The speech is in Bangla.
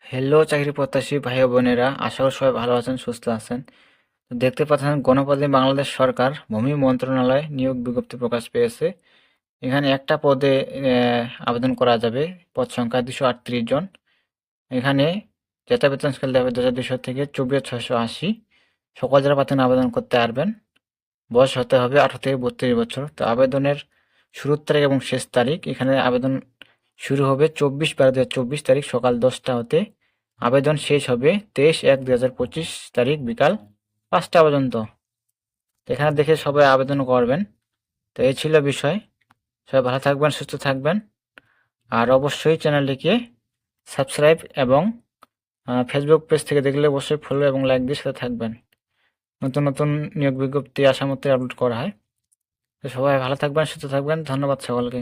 হ্যালো চাকরি প্রত্যাশী ভাই ও বোনেরা, আশা করি সবাই ভালো আছেন, সুস্থ আছেন। তো দেখতে পাচ্ছেন গণপ্রজাতন্ত্রী বাংলাদেশ সরকার ভূমি মন্ত্রণালয় নিয়োগ বিজ্ঞপ্তি প্রকাশ পেয়েছে। এখানে একটা পদে আবেদন করা যাবে। পদ সংখ্যা 238 জন। এখানে যেটা বেতন স্কেল দেবে 2200 থেকে 24,680। সকল যারা প্রার্থী আবেদন করতে পারবেন। বয়স হতে হবে 18 থেকে 32 বছর। তো আবেদনের শুরুর তারিখ এবং শেষ তারিখ, এখানে আবেদন শুরু হবে 24/12/2024 তারিখ সকাল 10টা হতে। আবেদন শেষ হবে 23/1/2025 তারিখ বিকাল 5টা পর্যন্ত। এখানে দেখে সবাই আবেদন করবেন। তো এই ছিল বিষয়। সবাই ভালো থাকবেন, সুস্থ থাকবেন। আর অবশ্যই চ্যানেলটিকে সাবস্ক্রাইব এবং ফেসবুক পেজ থেকে দেখলে অবশ্যই ফলো এবং লাইক দিয়ে সাথে থাকবেন। নতুন নতুন নিয়োগ বিজ্ঞপ্তি আসামতে আপলোড করা হয়। তো সবাই ভালো থাকবেন, সুস্থ থাকবেন। ধন্যবাদ সকলকে।